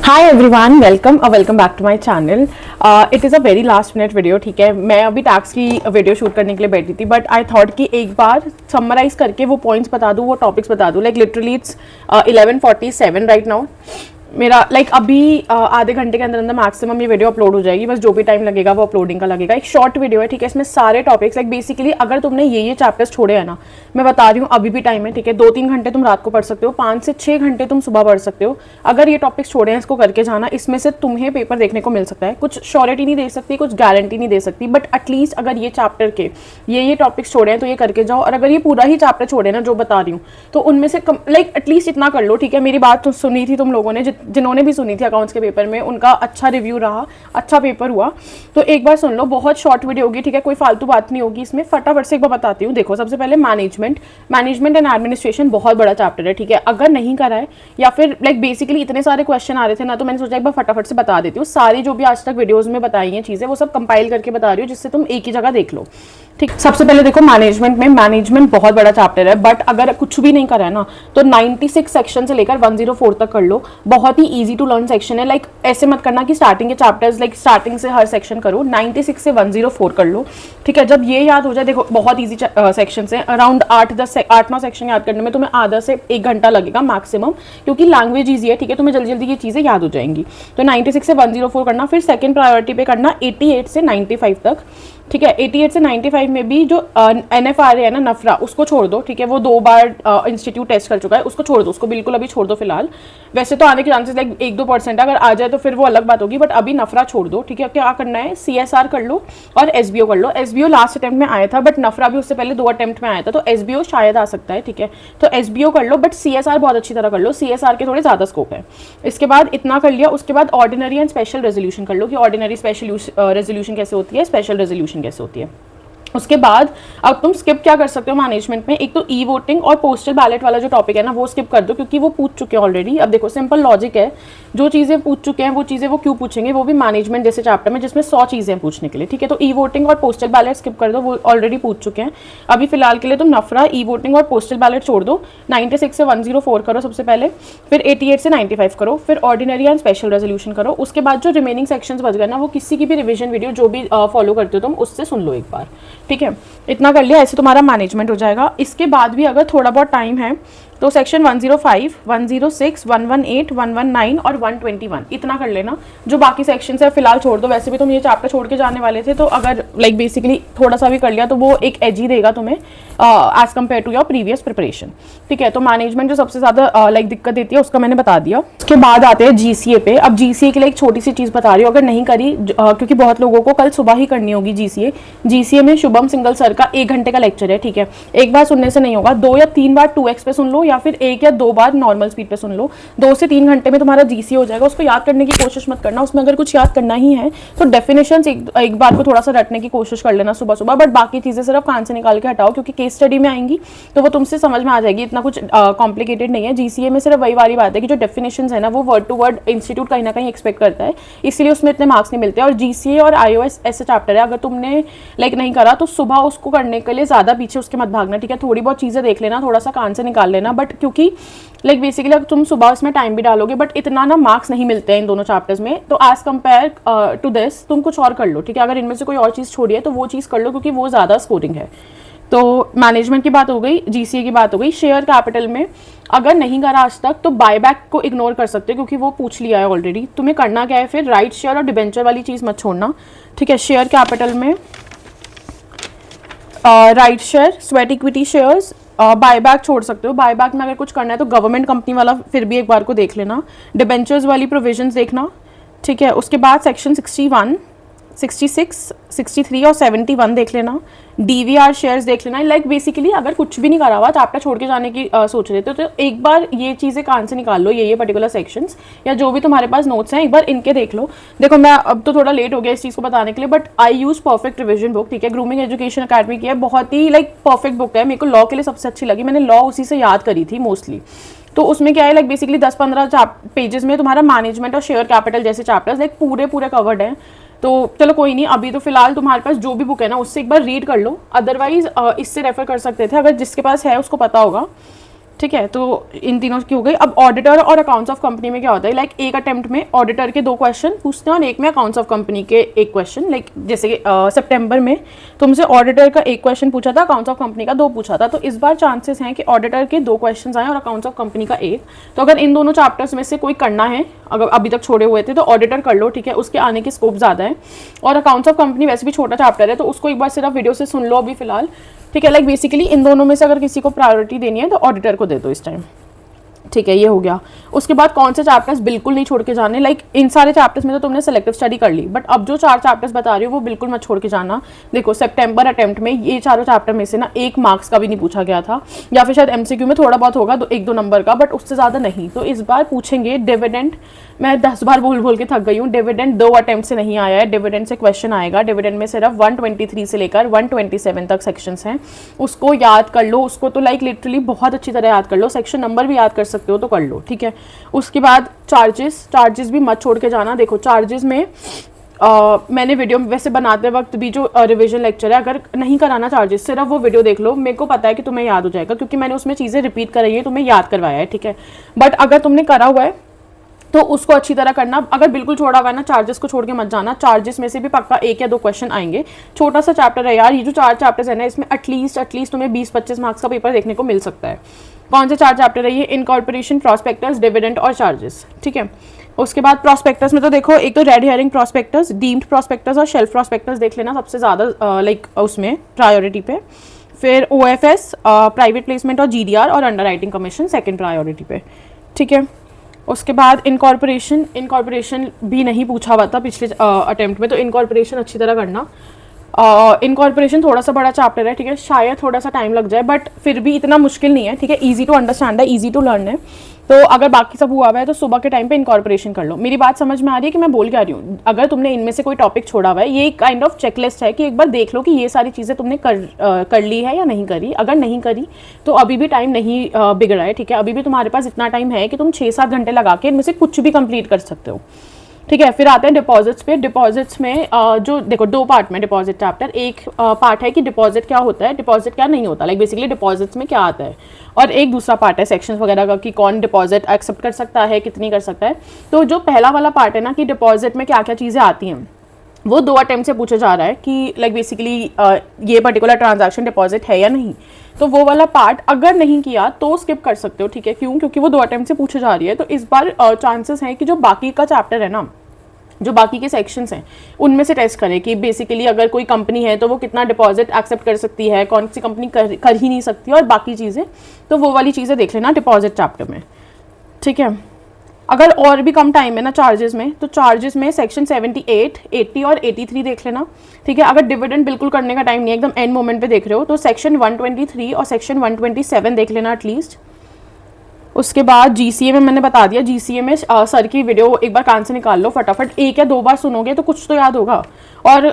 Hi everyone, welcome back to my channel. It is a very last minute video. ठीक है, मैं अभी tax की वीडियो शूट करने के लिए बैठी थी, बट आई थॉट कि एक बार समराइज करके वो पॉइंट्स बता दूँ, वो टॉपिक्स बता दूँ। Like literally it's 11:47 right now. मेरा अभी आधे घंटे के अंदर अंदर मैक्सिमम ये वीडियो अपलोड हो जाएगी। बस जो भी टाइम लगेगा वो अपलोडिंग का लगेगा। एक शॉर्ट वीडियो है, ठीक है। इसमें सारे टॉपिक्स बेसिकली अगर तुमने ये चैप्टर्स छोड़े हैं ना, मैं बता रही हूँ अभी भी टाइम है, ठीक है। 2-3 घंटे तुम रात को पढ़ सकते हो, 5 से 6 घंटे तुम सुबह पढ़ सकते हो। अगर ये टॉपिक्स छोड़े हैं, इसको करके जाना। इसमें से तुम्हें पेपर देखने को मिल सकता है। कुछ श्योरिटी नहीं दे सकती, कुछ गारंटी नहीं दे सकती, बट एटलीस्ट अगर ये चैप्टर के ये टॉपिक्स छोड़े हैं तो ये करके जाओ। और अगर ये पूरा ही चैप्टर छोड़े ना जो बता रही हूँ, तो उनमें से एटलीस्ट इतना कर लो, ठीक है। मेरी बात तो सुनी थी तुम लोगों ने, जिन्होंने भी सुनी थी अकाउंट्स के पेपर में, उनका अच्छा रिव्यू रहा, अच्छा पेपर हुआ। तो एक बार सुन लो, बहुत शॉर्ट वीडियो होगी, ठीक है। कोई फालतू बात नहीं होगी इसमें। फटाफट से एक बार बताती हूँ। देखो, सबसे पहले मैनेजमेंट एंड एडमिनिस्ट्रेशन बहुत बड़ा चैप्टर है, ठीक है। अगर नहीं करा है या फिर बेसिकली इतने सारे क्वेश्चन आ रहे थे ना, तो मैंने सोचा एक बार फटाफट से बता देती हूँ। सारी जो भी आज तक वीडियोज में बताई हैं चीजें, वो सब कंपाइल करके बता रही हूँ, जिससे तुम एक ही जगह देख लो, ठीक। सबसे पहले देखो, मैनेजमेंट बहुत बड़ा चैप्टर है, बट अगर कुछ भी नहीं करा है ना, तो 96 सेक्शन से लेकर 104 तक कर लो। बहुत ही इजी टू लर्न सेक्शन है। ऐसे मत करना कि स्टार्टिंग के चैप्टर्स स्टार्टिंग से हर सेक्शन करो। 96 से 104 कर लो, ठीक है। जब ये याद हो जाए, देखो बहुत ईजी सेक्शन है। अराउंड 8-9 सेक्शन याद करने में तुम्हें आधा से 1 घंटा लगेगा मैक्सिमम, क्योंकि लैंग्वेज ईजी है, ठीक है। तुम्हें जल्दी जल्दी ये चीज़ें याद हो जाएंगी। तो 96 से 104 करना। फिर सेकंड प्रायोरिटी पे करना 88 से 95 तक, ठीक है। 88 से 95 में भी जो NFRA है ना, नफरा, उसको छोड़ दो, ठीक है। वो 2 बार इंस्टीट्यूट टेस्ट कर चुका है, उसको छोड़ दो, उसको बिल्कुल अभी छोड़ दो फिलहाल। वैसे तो आने के चांसेस 1-2% अगर आ जाए तो फिर वो अलग बात होगी, बट अभी नफरा छोड़ दो, ठीक है। क्या करना है, CSR कर लो और SBO कर लो। SBO लास्ट अटेम्प्ट में आया था, बट नफरा भी उससे पहले 2 अटेम्प्ट में आया था, तो SBO शायद आ सकता है, ठीक है। तो SBO कर लो, बट CSR बहुत अच्छी तरह कर लो। CSR के थोड़े ज़्यादा स्कोप है। इसके बाद इतना कर लिया, उसके बाद ऑर्डिनरी एंड स्पेशल रेजोल्यूशन कर लो कि ऑर्डिनरी स्पेशल रेजोल्यूशन कैसे होती है, स्पेशल रेजोल्यूशन कैसे होती है। उसके बाद अब तुम स्किप क्या कर सकते हो मैनेजमेंट में, एक तो ई वोटिंग और पोस्टल बैलेट वाला जो टॉपिक है ना, वो स्किप कर दो, क्योंकि वो पूछ चुके हैं ऑलरेडी। अब देखो, सिंपल लॉजिक है, जो चीज़ें पूछ चुके हैं वो चीज़ें वो क्यों पूछेंगे, वो भी मैनेजमेंट जैसे चैप्टर में जिसमें 100 चीज़ें पूछने के लिए, ठीक है। तो ई वोटिंग और पोस्टल बैलेट स्किप कर दो, वो ऑलरेडी पूछ चुके हैं। अभी फिलहाल के लिए तुम नफरा, ई वोटिंग और पोस्टल बैलेट छोड़ दो। 96 से 104 करो सबसे पहले, फिर 88 से 95 करो, फिर ऑर्डिनरी एंड स्पेशल रेजोल्यूशन करो। उसके बाद जो रिमेनिंग सेक्शंस बच गए ना, वो किसी की भी रिविजन वीडियो जो भी फॉलो करते हो तुम, उससे सुन लो एक बार, ठीक है। इतना कर लिया, ऐसे तुम्हारा मैनेजमेंट हो जाएगा। इसके बाद भी अगर थोड़ा बहुत टाइम है तो सेक्शन 105, 106, 118, 119 और 121 इतना कर लेना। जो बाकी सेक्शन है फिलहाल छोड़ दो। वैसे भी तुम ये चैप्टर छोड़ के जाने वाले थे, तो अगर बेसिकली थोड़ा सा भी कर लिया तो वो एक एज ही देगा तुम्हें edge compare to your previous preparation, ठीक है। तो मैनेजमेंट जो सबसे ज़्यादा दिक्कत देती है, उसका मैंने बता दिया। उसके बाद आते हैं GCA पे। अब GCA के लिए एक छोटी सी चीज़ बता रही हूँ, अगर नहीं करी क्योंकि बहुत लोगों को कल सुबह ही करनी होगी GCA में शुभम सिंगल सर का 1 घंटे का लेक्चर है, ठीक है। एक बार सुनने से नहीं होगा, 2 या 3 बार 2x पे सुन लो, या फिर 1 या 2 बार नॉर्मल स्पीड पे सुन लो। 2 से 3 घंटे में तुम्हारा GCA हो जाएगा। उसको याद करने की कोशिश मत करना। उसमें अगर कुछ याद करना ही है तो डेफिनेशंस एक बार को थोड़ा सा रटने की कोशिश कर लेना सुबह सुबह, बट बाकी चीज़ें सिर्फ कान से निकाल के हटाओ, क्योंकि केस स्टडी में आएंगी तो वो तुमसे समझ में आ जाएगी। इतना कुछ कॉम्प्लिकेटेड नहीं है। GCA में सिर्फ वही वाली बात है कि जो डेफिनेशंस है ना, वो वर्ड टू वर्ड इंस्टीट्यूट कहीं ना कहीं एक्सपेक्ट करता है, इसलिए उसमें इतने मार्क्स नहीं मिलते। और GCA और IOS ऐसे चैप्टर है, अगर तुमने नहीं करा तो सुबह उसको करने के लिए ज़्यादा पीछे उसके मत भागना, ठीक है। थोड़ी बहुत चीज़ें देख लेना, थोड़ा सा कान से निकाल लेना, बट क्योंकि बेसिकली अगर तुम सुबह इसमें टाइम भी डालोगे, बट इतना ना मार्क्स नहीं मिलते हैं इन दोनों चैप्टर्स में, तो एज कम्पेयर टू दिस तुम कुछ और कर लो, ठीक है। अगर इनमें से कोई और चीज़ छोड़ी है तो वो चीज़ कर लो, क्योंकि वो ज़्यादा स्कोरिंग है। तो मैनेजमेंट की बात हो गई, GCA की बात हो गई। शेयर कैपिटल में अगर नहीं करा आज तक तो बायबैक को इग्नोर कर सकते हो, क्योंकि वो पूछ लिया है ऑलरेडी। तुम्हें करना क्या है फिर, राइट शेयर और डिबेंचर वाली चीज़ मत छोड़ना, ठीक है। शेयर कैपिटल में right share, sweat equity shares, buyback छोड़ सकते हो। बायबैक में अगर कुछ करना है तो गवर्नमेंट कंपनी वाला फिर भी एक बार को देख लेना। डिबेंचर्स वाली प्रोविजंस देखना, ठीक है। उसके बाद सेक्शन 61, 66, 63 और 71 देख लेना। DVR शेयर्स देख लेना। बेसिकली अगर कुछ भी नहीं करा हुआ, चैप्टर छोड़ के जाने की सोच रहे थे, तो एक बार ये चीज़ें कान से निकाल लो, ये पर्टिकुलर सेक्शंस या जो भी तुम्हारे पास नोट्स हैं, एक बार इनके देख लो। देखो, मैं अब तो थोड़ा लेट हो गया इस चीज़ को बताने के लिए, but I use perfect revision book, ठीक है। ग्रूमिंग एजुकेशन अकेडमी की है, बहुत ही परफेक्ट बुक है। मेरे को लॉ के लिए सबसे अच्छी लगी, मैंने लॉ उसी से याद करी थी मोस्टली। तो उसमें क्या है, बेसिकली 10-15 पेजेस में तुम्हारा मैनेजमेंट और शेयर कैपिटल जैसे चैप्टर्स पूरे कवर्ड हैं। तो चलो कोई नहीं, अभी तो फिलहाल तुम्हारे पास जो भी बुक है ना, उससे एक बार रीड कर लो। अदरवाइज इससे रेफर कर सकते थे, अगर जिसके पास है उसको पता होगा। ठीक है, तो इन तीनों की हो गई। अब ऑडिटर और अकाउंट्स ऑफ कंपनी में क्या होता है, लाइक एक अटेम्प्ट में ऑडिटर के 2 क्वेश्चन पूछते हैं और एक में अकाउंट्स ऑफ कंपनी के 1 क्वेश्चन। लाइक जैसे कि सितंबर में तुमसे ऑडिटर का 1 क्वेश्चन पूछा था, अकाउंट्स ऑफ कंपनी का 2 पूछा था, तो इस बार चांसेस हैं कि ऑडिटर के 2 क्वेश्चन आए और अकाउंट्स ऑफ कंपनी का 1। तो अगर इन दोनों चैप्टर्स में से कोई करना है, अगर अभी तक छोड़े हुए थे, तो ऑडिटर कर लो, ठीक है, उसके आने की स्कोप ज़्यादा है। और अकाउंट्स ऑफ कंपनी वैसे भी छोटा चैप्टर है, तो उसको एक बार सिर्फ वीडियो से सुन लो अभी फिलहाल, ठीक है। लाइक बेसिकली इन दोनों में से अगर किसी को प्रायोरिटी देनी है तो ऑडिटर को दे दो इस टाइम, ठीक है, ये हो गया। उसके बाद कौन से चैप्टर्स बिल्कुल नहीं छोड़ के जाने, लाइक इन सारे चैप्टर्स में तो तुमने सेलेक्टिव स्टडी कर ली, बट अब जो 4 चैप्टर्स बता रही हो वो बिल्कुल मत छोड़ के जाना। देखो सितंबर अटेम्प्ट में ये चारों चैप्टर में से ना 1 मार्क्स का भी नहीं पूछा गया था, या फिर शायद एमसीक्यू में थोड़ा बहुत होगा 1-2 नंबर का, बट उससे ज़्यादा नहीं। तो इस बार पूछेंगे डिविडेंड, मैं 10 बार बोल बोल के थक गई हूँ, डिविडेंड 2 अटेम्प्ट से नहीं आया है, डिविडेंड से क्वेश्चन आएगा। डिविडेंड में सिर्फ 123 से लेकर 127 तक सेक्शंस हैं, उसको याद कर लो, उसको तो लाइक लिटरली बहुत अच्छी तरह याद कर लो, सेक्शन नंबर भी याद कर सकते हो तो कर लो, ठीक है। उसके बाद चार्जेस भी मत छोड़ के जाना। देखो चार्जेस में मैंने वीडियो वैसे बनाते वक्त भी जो रिवीजन लेक्चर है, अगर नहीं कराना चार्जेस, सिर्फ वो वीडियो देख लो, मेरे को पता है कि तुम्हें याद हो जाएगा, क्योंकि मैंने उसमें चीज़ें रिपीट कराई है, तुम्हें याद करवाया है, ठीक है। बट अगर तुमने करा हुआ है तो उसको अच्छी तरह करना। अगर बिल्कुल छोड़ा हुआ है ना, चार्जेस को छोड़ के मत जाना, चार्जेस में से भी पक्का 1 या 2 क्वेश्चन आएंगे। छोटा सा चैप्टर है यार, ये जो 4 चैप्टर्स है ना, इसमें एटलीस्ट तुम्हें 20-25 मार्क्स का पेपर देखने को मिल सकता है। कौन से 4 चैप्टर है ये, इनकॉर्पोरेशन, प्रॉस्पेक्टस, डिविडेंड और चार्जेस, ठीक है। उसके बाद प्रॉस्पेक्टस में तो देखो, एक तो red hearing prospectus, deemed prospectus और शेल्फ प्रॉस्पेक्टस देख लेना सबसे ज़्यादा लाइक उसमें प्रायोरिटी पे। फिर OFS, प्राइवेट प्लेसमेंट और GDR और under writing commission second priority पे, ठीक है। उसके बाद इनकॉर्पोरेशन भी नहीं पूछा हुआ था पिछले अटेम्प्ट में, तो इनकॉर्पोरेशन अच्छी तरह करना। इनकॉर्पोरेशन थोड़ा सा बड़ा चैप्टर है, ठीक है, शायद थोड़ा सा टाइम लग जाए, बट फिर भी इतना मुश्किल नहीं है, ठीक है, ईजी टू अंडरस्टैंड है, ईजी टू लर्न है। तो अगर बाकी सब हुआ है तो सुबह के टाइम पे इनकॉर्पोरेशन कर लो। मेरी बात समझ में आ रही है कि मैं बोल क्या रही हूँ? अगर तुमने इनमें से कोई टॉपिक छोड़ा हुआ है, ये एक काइंड ऑफ चेकलिस्ट है कि एक बार देख लो कि ये सारी चीज़ें तुमने कर ली है या नहीं करी। अगर नहीं करी तो अभी भी टाइम नहीं बिगड़ा है, ठीक है, अभी भी तुम्हारे पास इतना टाइम है कि तुम 6-7 घंटे लगा के इनमें से कुछ भी कंप्लीट कर सकते हो, ठीक है। फिर आते हैं डिपॉजिट्स पे। डिपॉजिट्स में जो देखो 2 पार्ट में डिपॉजिट चैप्टर, एक पार्ट है कि डिपॉजिट क्या होता है, डिपॉजिट क्या नहीं होता, लाइक बेसिकली डिपॉजिट्स में क्या आता है, और एक दूसरा पार्ट है सेक्शंस वगैरह का कि कौन डिपॉजिट एक्सेप्ट कर सकता है, कितनी कर सकता है। तो जो पहला वाला पार्ट है ना कि डिपॉजिट में क्या क्या चीज़ें आती हैं, वो 2 अटेम्प्ट से पूछा जा रहा है कि लाइक बेसिकली ये पर्टिकुलर ट्रांजैक्शन डिपॉजिट है या नहीं। तो वो वाला पार्ट अगर नहीं किया तो स्किप कर सकते हो, ठीक है। क्यों? क्योंकि वो 2 अटेम्प्ट से पूछे जा रही है। तो इस बार चांसेस हैं कि जो बाकी का चैप्टर है ना, जो बाकी के सेक्शंस हैं, उनमें से टेस्ट करें कि बेसिकली अगर कोई कंपनी है तो वो कितना डिपॉजिट एक्सेप्ट कर सकती है, कौन सी कंपनी कर ही नहीं सकती, और बाकी चीज़ें। तो वो वाली चीज़ें देख लेना डिपॉजिट चैप्टर में, ठीक है। अगर और भी कम टाइम है ना चार्जेस में, तो चार्जेस में सेक्शन 78, 80 और 83 देख लेना, ठीक है। अगर डिविडेंड बिल्कुल करने का टाइम नहीं है, एकदम एंड मोमेंट पे देख रहे हो, तो सेक्शन 123 और सेक्शन 127 देख लेना एटलीस्ट। उसके बाद GCA में मैंने बता दिया, GCA में सर की वीडियो एक बार कान से निकाल लो फटाफट, 1 या 2 बार सुनोगे तो कुछ तो याद होगा। और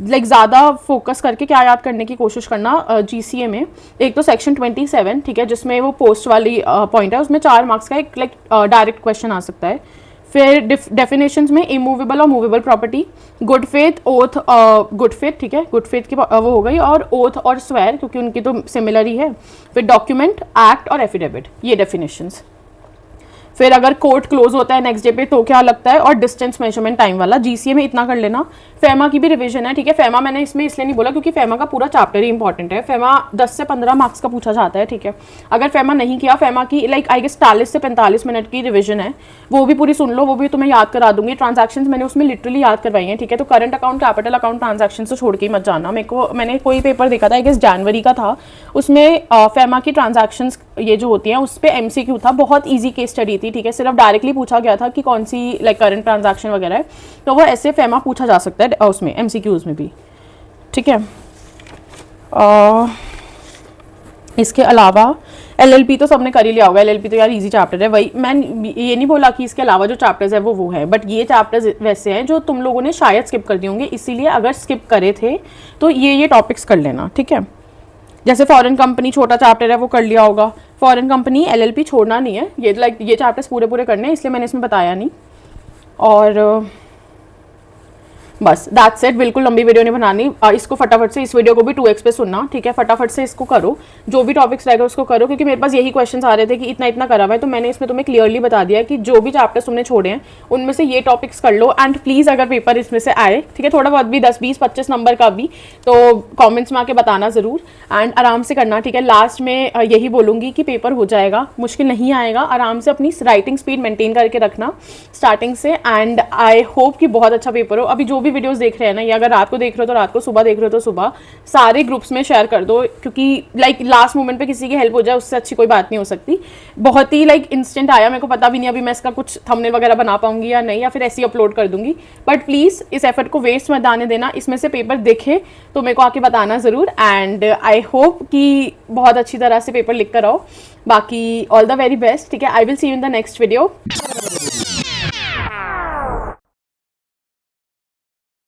लाइक ज़्यादा फोकस करके क्या याद करने की कोशिश करना GCA में। एक तो सेक्शन 27, ठीक है, जिसमें वो पोस्ट वाली पॉइंट है, उसमें 4 मार्क्स का एक लाइक डायरेक्ट क्वेश्चन आ सकता है। फिर डेफिनेशंस में इमूवेबल और movable property, good faith, oath, good faith, ठीक है, गुड फेथ की वो हो गई, और ओथ और स्वेयर क्योंकि उनकी तो सिमिलर ही है। फिर डॉक्यूमेंट, एक्ट और एफिडेविट, ये डेफिनेशंस। फिर अगर कोर्ट क्लोज होता है नेक्स्ट डे पे तो क्या लगता है, और डिस्टेंस मेजरमेंट टाइम वाला GCA में इतना कर लेना। फेमा की भी रिवीजन है, ठीक है। फेमा मैंने इसमें इसलिए नहीं बोला क्योंकि फेमा का पूरा चैप्टर ही इंपॉर्टेंट है। फेमा 10 से 15 मार्क्स का पूछा जाता है, ठीक है। अगर फेमा नहीं किया, फेमा की लाइक आई गेस 40 से 45 मिनट की रिवीजन है, वो भी पूरी सुन लो, वो भी तुम्हें याद करा दूंगी। ट्रांजैक्शंस मैंने उसमें लिटरली याद करवाई हैं, ठीक है। तो current account, capital account, transaction से छोड़ के ही मत जाना। मैंने कोई पेपर देखा था, आई गेस जनवरी का था, उसमें फेमा की ट्रांजैक्शंस ये जो होती हैं उस पर MCQ था, बहुत ईजी केस स्टडी थी, ठीक है। सिर्फ डायरेक्टली पूछा गया था कि कौन सी लाइक करंट ट्रांजैक्शन वगैरह है, तो वो ऐसे फेमा पूछा जा सकता है उसमें MCQs में भी, ठीक है। इसके अलावा LLP तो सबने कर ही लिया होगा। LLP तो यार इजी चैप्टर है, वही मैं ये नहीं बोला कि इसके अलावा जो चैप्टर्स है वो है, बट ये चैप्टर्स वैसे हैं जो तुम लोगों ने शायद स्किप कर दिए होंगे, इसीलिए अगर स्किप करे थे तो ये टॉपिक्स कर लेना, ठीक है। जैसे फॉरेन कंपनी छोटा चैप्टर है वो कर लिया होगा। फॉरेन कंपनी LLP छोड़ना नहीं है, ये लाइक ये चैप्टर्स पूरे करने हैं, इसलिए मैंने इसमें बताया नहीं। और बस दैट्स इट, बिल्कुल लंबी वीडियो नहीं बनानी। इसको फटाफट से, इस वीडियो को भी 2x पे सुनना, ठीक है। फटाफट से इसको करो, जो भी टॉपिक्स रहेगा उसको करो, क्योंकि मेरे पास यही क्वेश्चंस आ रहे थे कि इतना इतना करा हुआ है, तो मैंने इसमें तुम्हें क्लियरली बता दिया कि जो भी चैप्टर्स तुमने छोड़े हैं उनमें से ये टॉपिक्स कर लो। एंड प्लीज़ अगर पेपर इसमें से आए, ठीक है, थोड़ा बहुत भी 10, 20, 25 नंबर का भी, तो कॉमेंट्स में आके बताना ज़रूर। एंड आराम से करना, ठीक है। लास्ट में यही बोलूँगी कि पेपर हो जाएगा, मुश्किल नहीं आएगा। आराम से अपनी राइटिंग स्पीड मेंटेन करके रखना स्टार्टिंग से। एंड आई होप कि बहुत अच्छा पेपर हो। अभी जो भी वीडियोस देख रहे हैं ना, या अगर रात को देख रहे हो तो रात को, सुबह देख रहे हो तो सुबह, सारे ग्रुप्स में शेयर कर दो, क्योंकि लाइक लास्ट मोमेंट पे किसी की हेल्प हो जाए उससे अच्छी कोई बात नहीं हो सकती। बहुत ही लाइक इंस्टेंट आया, मेरे को पता भी नहीं अभी मैं इसका कुछ थंबनेल वगैरह बना पाऊंगी या नहीं, या फिर ऐसे ही अपलोड कर दूंगी। बट प्लीज़ इस एफर्ट को वेस्ट मत आने देना। इसमें से पेपर दिखे तो मेरे को आके बताना ज़रूर। एंड आई होप कि बहुत अच्छी तरह से पेपर लिख कर आओ। बाकी ऑल द वेरी बेस्ट, ठीक है। I will see you in the next video.